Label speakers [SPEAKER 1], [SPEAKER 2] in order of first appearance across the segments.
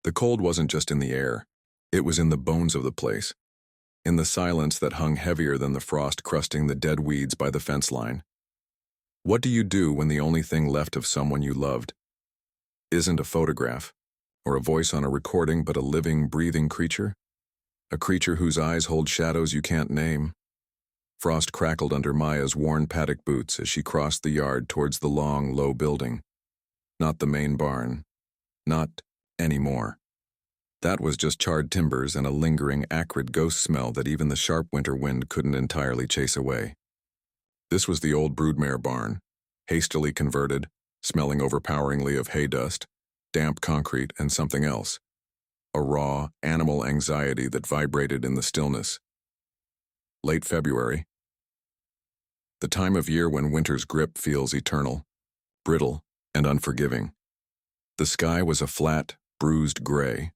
[SPEAKER 1] The cold wasn't just in the air. It was in the bones of the place, in the silence that hung heavier than the frost crusting the dead weeds by the fence line. What do you do when the only thing left of someone you loved isn't a photograph, or a voice on a recording, but a living, breathing creature? A creature whose eyes hold shadows you can't name. Frost crackled under Maya's worn paddock boots as she crossed the yard towards the long, low building. Not the main barn. Not anymore. That was just charred timbers and a lingering, acrid ghost smell that even the sharp winter wind couldn't entirely chase away. This was the old broodmare barn, hastily converted, smelling overpoweringly of hay dust, damp concrete, and something else. A raw, animal anxiety that vibrated in the stillness. Late February. The time of year when winter's grip feels eternal, brittle, and unforgiving. The sky was a flat, bruised gray.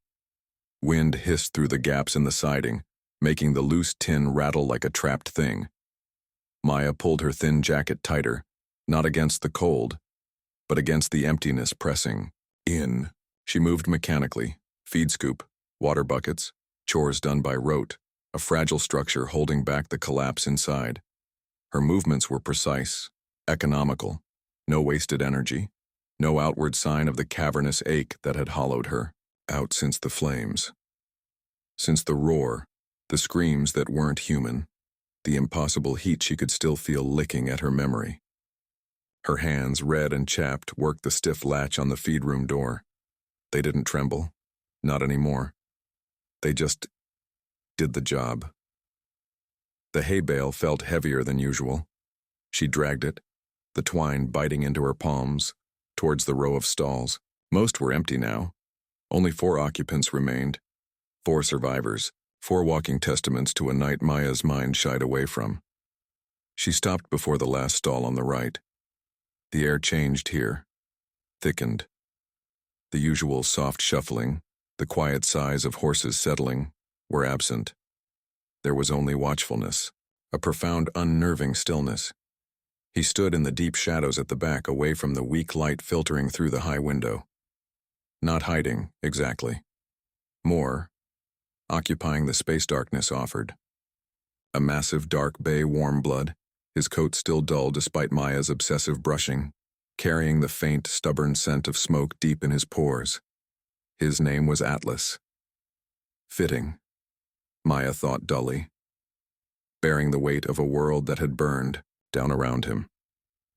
[SPEAKER 1] Wind hissed through the gaps in the siding, making the loose tin rattle like a trapped thing. Maya pulled her thin jacket tighter, not against the cold, but against the emptiness pressing in. She moved mechanically, feed scoop, water buckets, chores done by rote, a fragile structure holding back the collapse inside. Her movements were precise, economical, no wasted energy, no outward sign of the cavernous ache that had hollowed her out since the flames. Since the roar, the screams that weren't human, the impossible heat she could still feel licking at her memory. Her hands, red and chapped, worked the stiff latch on the feed room door. They didn't tremble, not anymore. They just did the job. The hay bale felt heavier than usual. She dragged it, the twine biting into her palms, towards the row of stalls. Most were empty now. Only 4 occupants remained. 4 survivors, 4 walking testaments to a night Maya's mind shied away from. She stopped before the last stall on the right. The air changed here, thickened. The usual soft shuffling, the quiet sighs of horses settling, were absent. There was only watchfulness, a profound unnerving stillness. He stood in the deep shadows at the back, away from the weak light filtering through the high window. Not hiding, exactly. More, occupying the space darkness offered. A massive dark bay warm blood, his coat still dull despite Maya's obsessive brushing, carrying the faint, stubborn scent of smoke deep in his pores. His name was Atlas. Fitting, Maya thought dully, bearing the weight of a world that had burned down around him.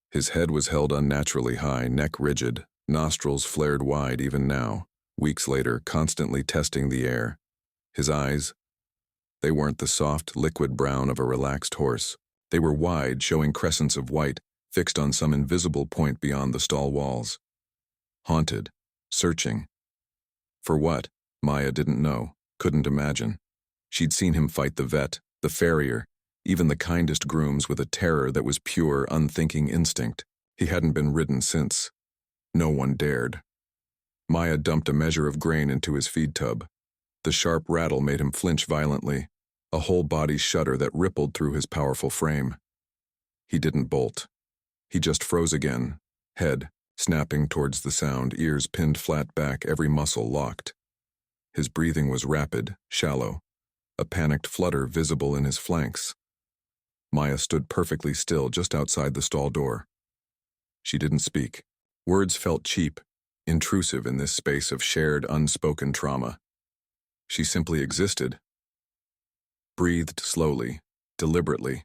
[SPEAKER 1] His head was held unnaturally high, neck rigid, nostrils flared wide even now, weeks later, constantly testing the air. His eyes, they weren't the soft, liquid brown of a relaxed horse. They were wide, showing crescents of white, fixed on some invisible point beyond the stall walls. Haunted, searching. For what? Maya didn't know, couldn't imagine. She'd seen him fight the vet, the farrier, even the kindest grooms with a terror that was pure, unthinking instinct. He hadn't been ridden since. No one dared. Maya dumped a measure of grain into his feed tub. The sharp rattle made him flinch violently, a whole body shudder that rippled through his powerful frame. He didn't bolt. He just froze again, head snapping towards the sound, ears pinned flat back, every muscle locked. His breathing was rapid, shallow, a panicked flutter visible in his flanks. Maya stood perfectly still just outside the stall door. She didn't speak. Words felt cheap, intrusive in this space of shared, unspoken trauma. She simply existed. Breathed slowly, deliberately,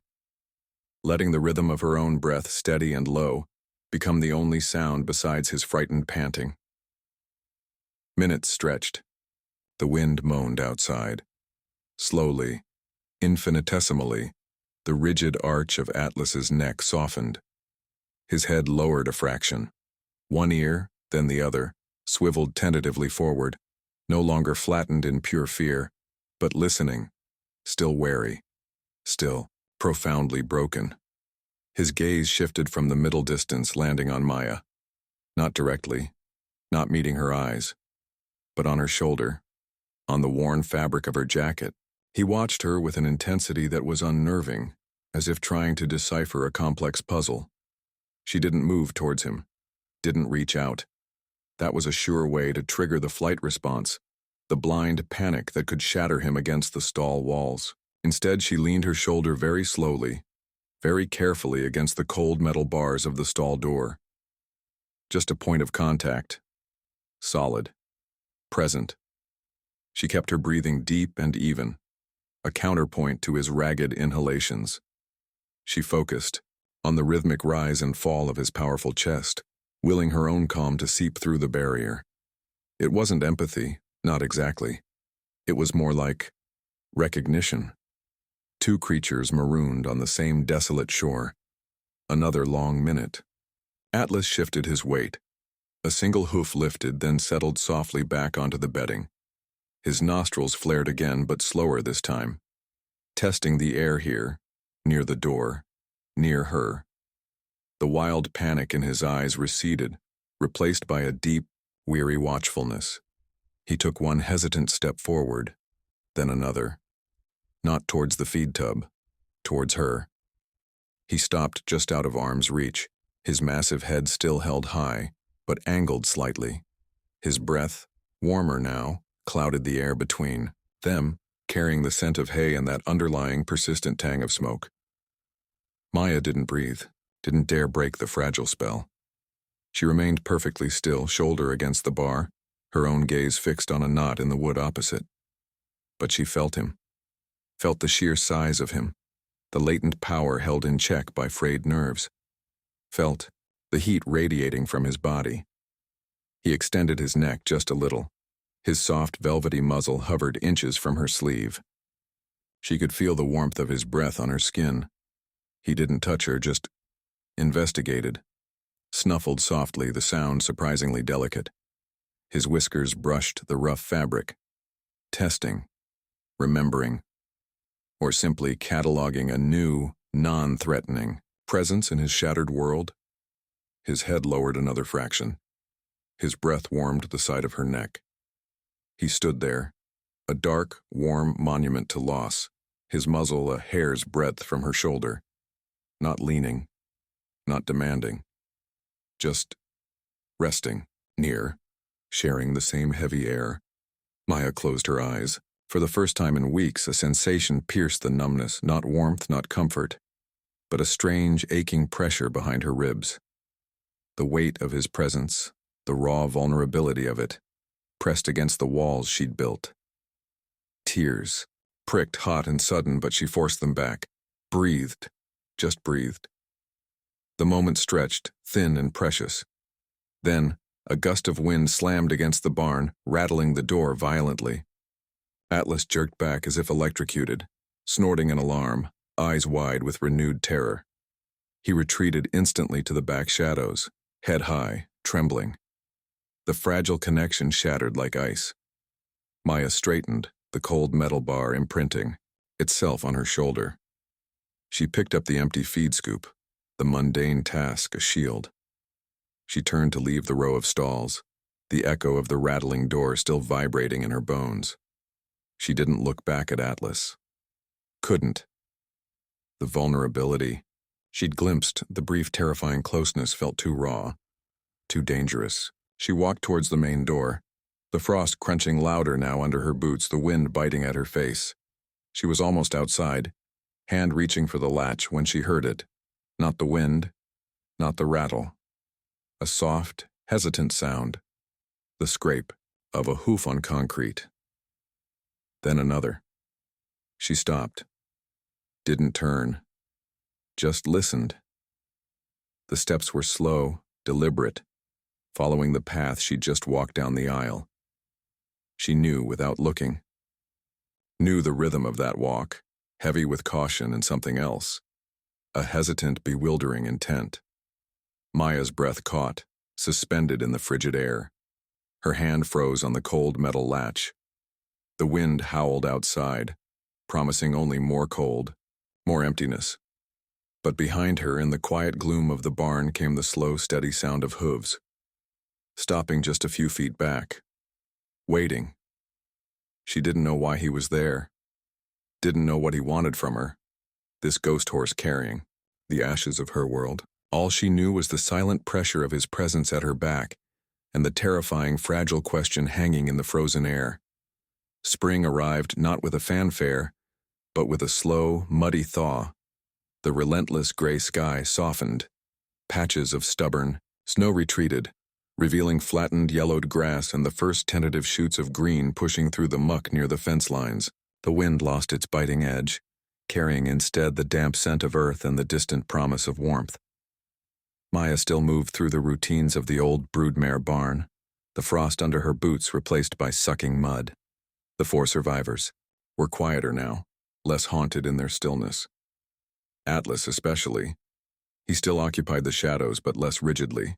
[SPEAKER 1] letting the rhythm of her own breath, steady and low, become the only sound besides his frightened panting. Minutes stretched. The wind moaned outside. Slowly, infinitesimally, the rigid arch of Atlas's neck softened. His head lowered a fraction. One ear, then the other, swiveled tentatively forward, no longer flattened in pure fear, but listening, still wary, still profoundly broken. His gaze shifted from the middle distance, landing on Maya. Not directly, not meeting her eyes, but on her shoulder, on the worn fabric of her jacket. He watched her with an intensity that was unnerving, as if trying to decipher a complex puzzle. She didn't move towards him, didn't reach out. That was a sure way to trigger the flight response, the blind panic that could shatter him against the stall walls. Instead, she leaned her shoulder very slowly, very carefully against the cold metal bars of the stall door. Just a point of contact. Solid. Present. She kept her breathing deep and even, a counterpoint to his ragged inhalations. She focused on the rhythmic rise and fall of his powerful chest, willing her own calm to seep through the barrier. It wasn't empathy, not exactly. It was more like recognition. Two creatures marooned on the same desolate shore. Another long minute. Atlas shifted his weight. A single hoof lifted, then settled softly back onto the bedding. His nostrils flared again, but slower this time. Testing the air here, near the door, near her. The wild panic in his eyes receded, replaced by a deep, weary watchfulness. He took one hesitant step forward, then another. Not towards the feed tub, towards her. He stopped just out of arm's reach, his massive head still held high, but angled slightly. His breath, warmer now, clouded the air between them, carrying the scent of hay and that underlying persistent tang of smoke. Maya didn't breathe, didn't dare break the fragile spell. She remained perfectly still, shoulder against the bar, her own gaze fixed on a knot in the wood opposite. But she felt him, felt the sheer size of him, the latent power held in check by frayed nerves, felt the heat radiating from his body. He extended his neck just a little. His soft, velvety muzzle hovered inches from her sleeve. She could feel the warmth of his breath on her skin. He didn't touch her, just investigated. Snuffled softly, the sound surprisingly delicate. His whiskers brushed the rough fabric. Testing. Remembering. Or simply cataloging a new, non-threatening presence in his shattered world. His head lowered another fraction. His breath warmed the side of her neck. He stood there, a dark, warm monument to loss, his muzzle a hair's breadth from her shoulder. Not leaning, not demanding. Just resting, near, sharing the same heavy air. Maya closed her eyes. For the first time in weeks, a sensation pierced the numbness, not warmth, not comfort, but a strange, aching pressure behind her ribs. The weight of his presence, the raw vulnerability of it, pressed against the walls she'd built. Tears, pricked hot and sudden, but she forced them back. Breathed, just breathed. The moment stretched, thin and precious. Then, a gust of wind slammed against the barn, rattling the door violently. Atlas jerked back as if electrocuted, snorting an alarm, eyes wide with renewed terror. He retreated instantly to the back shadows, head high, trembling. The fragile connection shattered like ice. Maya straightened, the cold metal bar imprinting, itself on her shoulder. She picked up the empty feed scoop, the mundane task a shield. She turned to leave the row of stalls, the echo of the rattling door still vibrating in her bones. She didn't look back at Atlas. Couldn't. The vulnerability. She'd glimpsed the brief terrifying closeness felt too raw, too dangerous. She walked towards the main door, the frost crunching louder now under her boots, the wind biting at her face. She was almost outside, hand reaching for the latch when she heard it. Not the wind, not the rattle. A soft, hesitant sound, the scrape of a hoof on concrete. Then another. She stopped, didn't turn, just listened. The steps were slow, deliberate, following the path she'd just walked down the aisle. She knew without looking. Knew the rhythm of that walk, heavy with caution and something else. A hesitant, bewildering intent. Maya's breath caught, suspended in the frigid air. Her hand froze on the cold metal latch. The wind howled outside, promising only more cold, more emptiness. But behind her, in the quiet gloom of the barn, came the slow, steady sound of hooves. Stopping just a few feet back. Waiting. She didn't know why he was there. Didn't know what he wanted from her. This ghost horse carrying the ashes of her world. All she knew was the silent pressure of his presence at her back and the terrifying, fragile question hanging in the frozen air. Spring arrived not with a fanfare, but with a slow, muddy thaw. The relentless gray sky softened. Patches of stubborn snow retreated, revealing flattened yellowed grass and the first tentative shoots of green pushing through the muck near the fence lines. The wind lost its biting edge, carrying instead the damp scent of earth and the distant promise of warmth. Maya still moved through the routines of the old broodmare barn, the frost under her boots replaced by sucking mud. The four survivors were quieter now, less haunted in their stillness. Atlas especially. He still occupied the shadows, but less rigidly.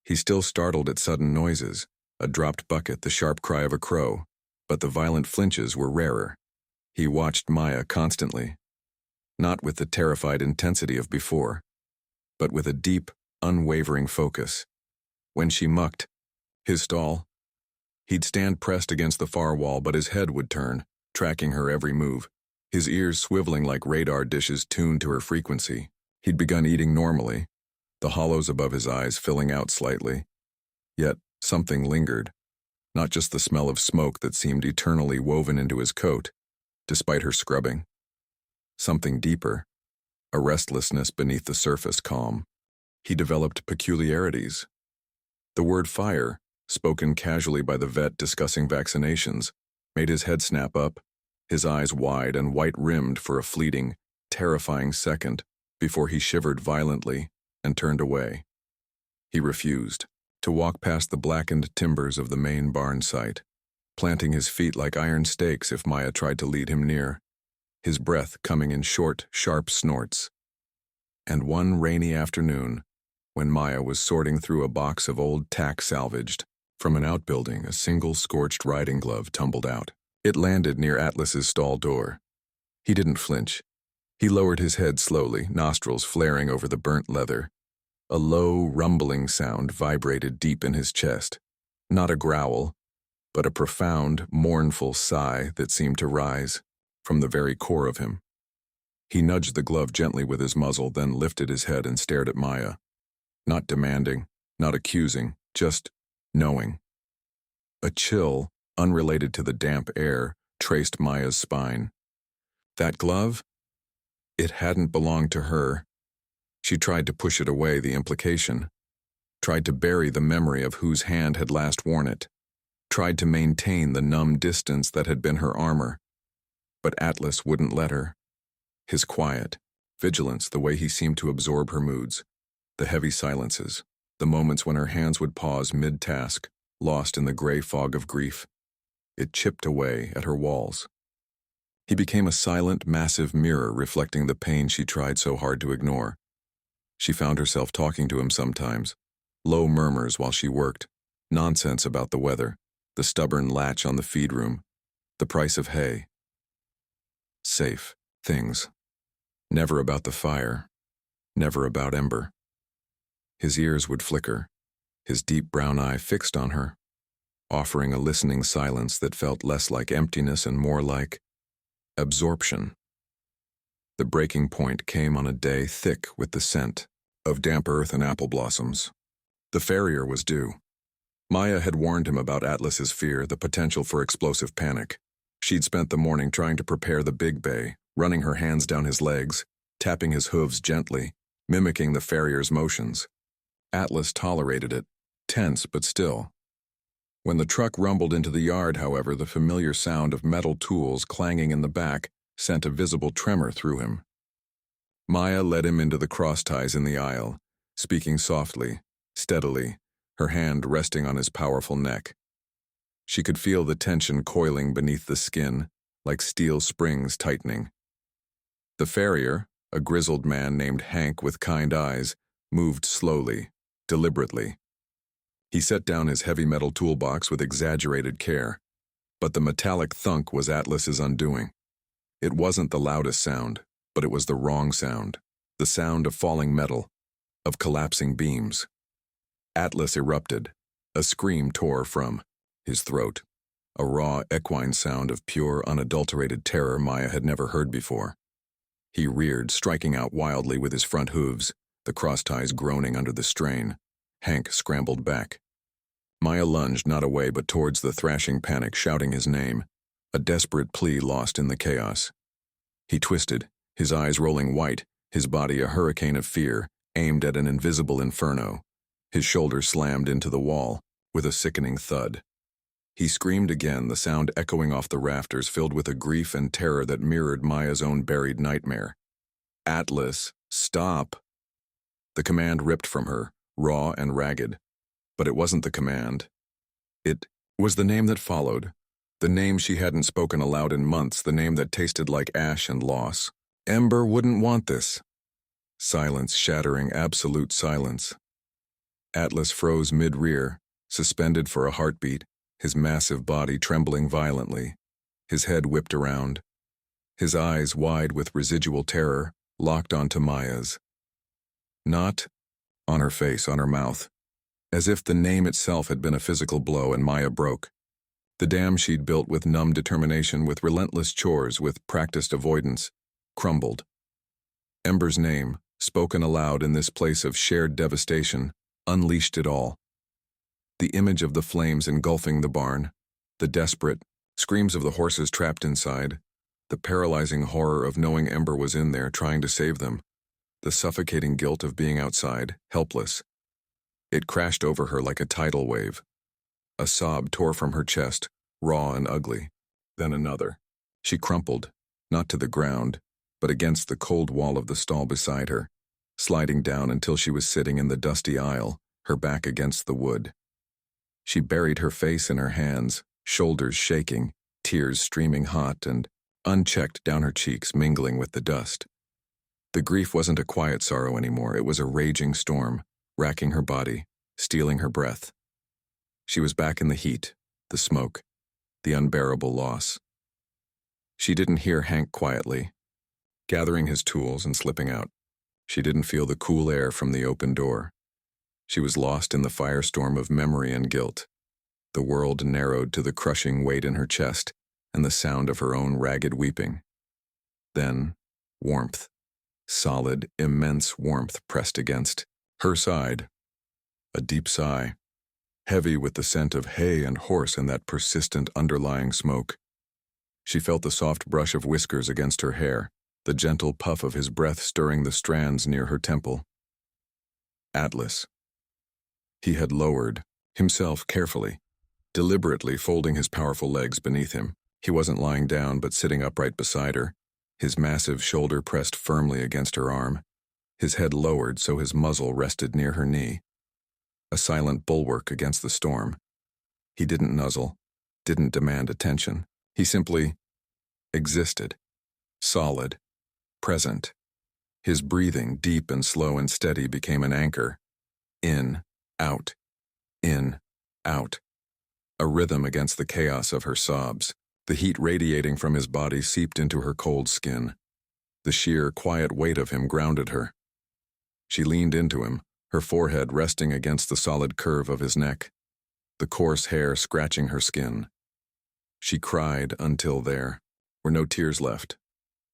[SPEAKER 1] He still startled at sudden noises, a dropped bucket, the sharp cry of a crow, but the violent flinches were rarer. He watched Maya constantly, not with the terrified intensity of before, but with a deep, unwavering focus. When she mucked, his stall, he'd stand pressed against the far wall, but his head would turn, tracking her every move, his ears swiveling like radar dishes tuned to her frequency. He'd begun eating normally, the hollows above his eyes filling out slightly. Yet something lingered, not just the smell of smoke that seemed eternally woven into his coat, despite her scrubbing. Something deeper, a restlessness beneath the surface calm. He developed peculiarities. The word fire, spoken casually by the vet discussing vaccinations, made his head snap up, his eyes wide and white-rimmed for a fleeting, terrifying second before he shivered violently and turned away. He refused to walk past the blackened timbers of the main barn site, planting his feet like iron stakes if Maya tried to lead him near, his breath coming in short, sharp snorts. And one rainy afternoon, when Maya was sorting through a box of old tack salvaged from an outbuilding, a single scorched riding glove tumbled out. It landed near Atlas's stall door. He didn't flinch. He lowered his head slowly, nostrils flaring over the burnt leather. A low, rumbling sound vibrated deep in his chest. Not a growl, but a profound, mournful sigh that seemed to rise from the very core of him. He nudged the glove gently with his muzzle, then lifted his head and stared at Maya. Not demanding, not accusing, just knowing. A chill, unrelated to the damp air, traced Maya's spine. That glove? It hadn't belonged to her. She tried to push it away, the implication. Tried to bury the memory of whose hand had last worn it. Tried to maintain the numb distance that had been her armor. But Atlas wouldn't let her. His quiet, vigilance, the way he seemed to absorb her moods, the heavy silences, the moments when her hands would pause mid-task, lost in the gray fog of grief. It chipped away at her walls. He became a silent, massive mirror reflecting the pain she tried so hard to ignore. She found herself talking to him sometimes, low murmurs while she worked, nonsense about the weather, the stubborn latch on the feed room, the price of hay. Safe things. Never about the fire, never about Ember. His ears would flicker, his deep brown eye fixed on her, offering a listening silence that felt less like emptiness and more like absorption. The breaking point came on a day thick with the scent of damp earth and apple blossoms. The farrier was due. Maya had warned him about Atlas's fear, the potential for explosive panic. She'd spent the morning trying to prepare the big bay, running her hands down his legs, tapping his hooves gently, mimicking the farrier's motions. Atlas tolerated it, tense but still. When the truck rumbled into the yard, however, the familiar sound of metal tools clanging in the back sent a visible tremor through him. Maya led him into the crossties in the aisle, speaking softly, steadily, her hand resting on his powerful neck. She could feel the tension coiling beneath the skin, like steel springs tightening. The farrier, a grizzled man named Hank with kind eyes, moved slowly, deliberately. He set down his heavy metal toolbox with exaggerated care, but the metallic thunk was Atlas's undoing. It wasn't the loudest sound, but it was the wrong sound, the sound of falling metal, of collapsing beams. Atlas erupted. A scream tore from his throat, a raw equine sound of pure, unadulterated terror Maya had never heard before. He reared, striking out wildly with his front hooves, the crossties groaning under the strain. Hank scrambled back. Maya lunged not away but towards the thrashing panic, shouting his name. a desperate plea lost in the chaos. He twisted, his eyes rolling white, his body a hurricane of fear, aimed at an invisible inferno. His shoulder slammed into the wall, with a sickening thud. He screamed again, the sound echoing off the rafters, filled with a grief and terror that mirrored Maya's own buried nightmare. "Atlas, stop!" The command ripped from her, raw and ragged. But it wasn't the command. It was the name that followed. The name she hadn't spoken aloud in months, the name that tasted like ash and loss. Ember wouldn't want this. Silence, shattering, absolute silence. Atlas froze mid-rear, suspended for a heartbeat, his massive body trembling violently, his head whipped around, his eyes wide with residual terror, locked onto Maya's. Not on her face, on her mouth, as if the name itself had been a physical blow, and Maya broke. The dam she'd built with numb determination, with relentless chores, with practiced avoidance, crumbled. Ember's name, spoken aloud in this place of shared devastation, unleashed it all. The image of the flames engulfing the barn, the desperate screams of the horses trapped inside, the paralyzing horror of knowing Ember was in there trying to save them, the suffocating guilt of being outside, helpless. It crashed over her like a tidal wave. A sob tore from her chest, raw and ugly. Then another. She crumpled, not to the ground, but against the cold wall of the stall beside her, sliding down until she was sitting in the dusty aisle, her back against the wood. She buried her face in her hands, shoulders shaking, tears streaming hot and unchecked down her cheeks, mingling with the dust. The grief wasn't a quiet sorrow anymore. It was a raging storm, racking her body, stealing her breath. She was back in the heat, the smoke, the unbearable loss. She didn't hear Hank quietly, gathering his tools and slipping out. She didn't feel the cool air from the open door. She was lost in the firestorm of memory and guilt. The world narrowed to the crushing weight in her chest and the sound of her own ragged weeping. Then, warmth. Solid, immense warmth pressed against her side. A deep sigh, heavy with the scent of hay and horse and that persistent underlying smoke. She felt the soft brush of whiskers against her hair, the gentle puff of his breath stirring the strands near her temple. Atlas. He had lowered himself carefully, deliberately folding his powerful legs beneath him. He wasn't lying down but sitting upright beside her, his massive shoulder pressed firmly against her arm, his head lowered so his muzzle rested near her knee. A silent bulwark against the storm. He didn't nuzzle, didn't demand attention. He simply existed, solid, present. His breathing, deep and slow and steady, became an anchor. In, out, a rhythm against the chaos of her sobs. The heat radiating from his body seeped into her cold skin. The sheer, quiet weight of him grounded her. She leaned into him, her forehead resting against the solid curve of his neck, the coarse hair scratching her skin. She cried until there were no tears left,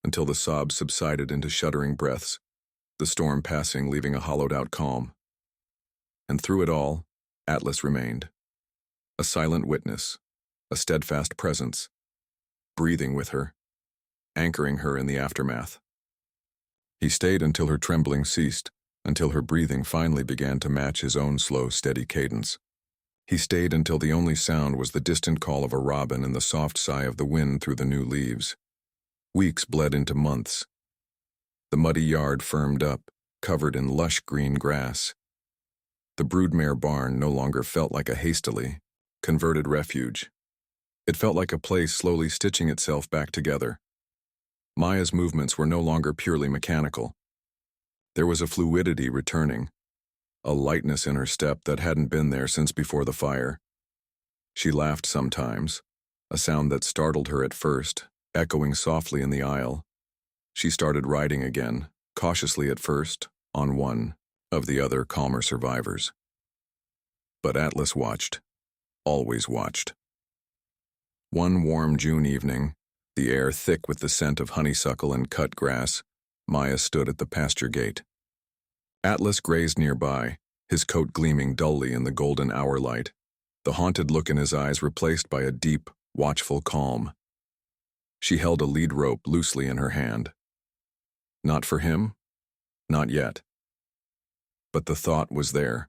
[SPEAKER 1] until the sobs subsided into shuddering breaths, the storm passing, leaving a hollowed-out calm. And through it all, Atlas remained. A silent witness, a steadfast presence, breathing with her, anchoring her in the aftermath. He stayed until her trembling ceased, until her breathing finally began to match his own slow, steady cadence. He stayed until the only sound was the distant call of a robin and the soft sigh of the wind through the new leaves. Weeks bled into months. The muddy yard firmed up, covered in lush green grass. The broodmare barn no longer felt like a hastily converted refuge. It felt like a place slowly stitching itself back together. Maya's movements were no longer purely mechanical. There was a fluidity returning, a lightness in her step that hadn't been there since before the fire. She laughed sometimes, a sound that startled her at first, echoing softly in the aisle. She started riding again, cautiously at first, on one of the other calmer survivors. But Atlas watched, always watched. One warm June evening, the air thick with the scent of honeysuckle and cut grass, Maya stood at the pasture gate. Atlas grazed nearby, his coat gleaming dully in the golden hour light, the haunted look in his eyes replaced by a deep, watchful calm. She held a lead rope loosely in her hand. Not for him? Not yet. But the thought was there,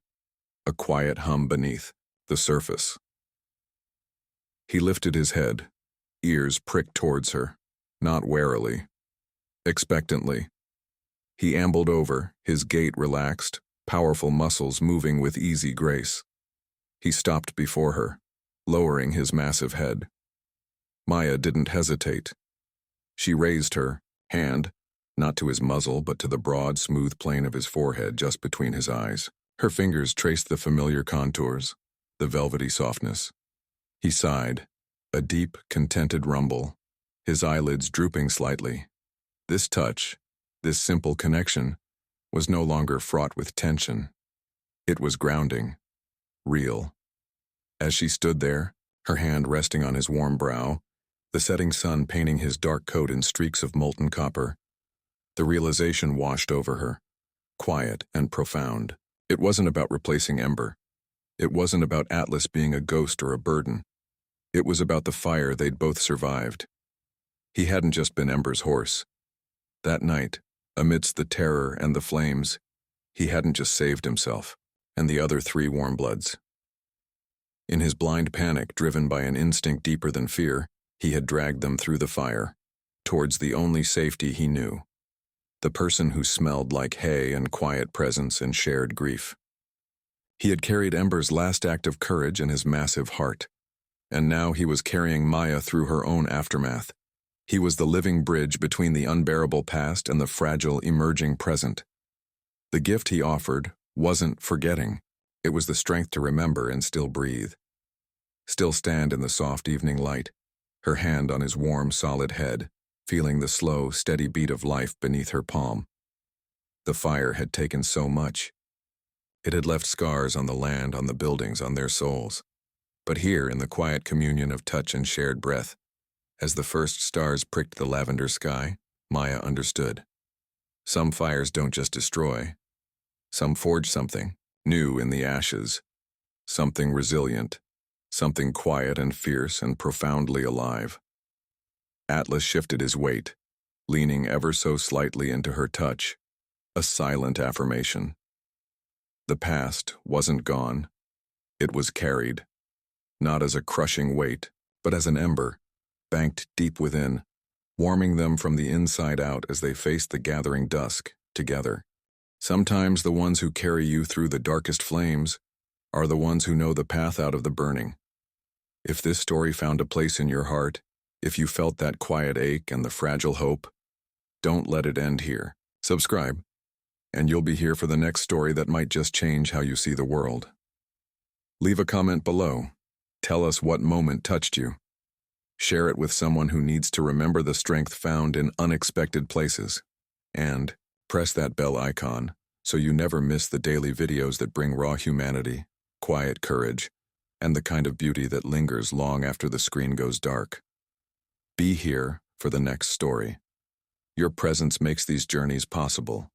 [SPEAKER 1] a quiet hum beneath the surface. He lifted his head, ears pricked towards her, not warily, expectantly. He ambled over, his gait relaxed, powerful muscles moving with easy grace. He stopped before her, lowering his massive head. Maya didn't hesitate. She raised her hand, not to his muzzle but to the broad, smooth plane of his forehead just between his eyes. Her fingers traced the familiar contours, the velvety softness. He sighed, a deep, contented rumble, his eyelids drooping slightly. This touch, this simple connection, was no longer fraught with tension. It was grounding, real. As she stood there, her hand resting on his warm brow, the setting sun painting his dark coat in streaks of molten copper, the realization washed over her, quiet and profound. It wasn't about replacing Ember. It wasn't about Atlas being a ghost or a burden. It was about the fire they'd both survived. He hadn't just been Ember's horse. That night, amidst the terror and the flames, he hadn't just saved himself and the other 3 warmbloods. In his blind panic, driven by an instinct deeper than fear, he had dragged them through the fire, towards the only safety he knew. The person who smelled like hay and quiet presence and shared grief. He had carried Ember's last act of courage in his massive heart, and now he was carrying Maya through her own aftermath. He was the living bridge between the unbearable past and the fragile, emerging present. The gift he offered wasn't forgetting. It was the strength to remember and still breathe. Still stand in the soft evening light, her hand on his warm, solid head, feeling the slow, steady beat of life beneath her palm. The fire had taken so much. It had left scars on the land, on the buildings, on their souls. But here, in the quiet communion of touch and shared breath, as the first stars pricked the lavender sky, Maya understood. Some fires don't just destroy. Some forge something new in the ashes, something resilient, something quiet and fierce and profoundly alive. Atlas shifted his weight, leaning ever so slightly into her touch, a silent affirmation. The past wasn't gone. It was carried, not as a crushing weight, but as an ember, banked deep within, warming them from the inside out as they faced the gathering dusk together. Sometimes the ones who carry you through the darkest flames are the ones who know the path out of the burning. If this story found a place in your heart, if you felt that quiet ache and the fragile hope, don't let it end here. Subscribe, and you'll be here for the next story that might just change how you see the world. Leave a comment below. Tell us what moment touched you. Share it with someone who needs to remember the strength found in unexpected places. And press that bell icon so you never miss the daily videos that bring raw humanity, quiet courage, and the kind of beauty that lingers long after the screen goes dark. Be here for the next story. Your presence makes these journeys possible.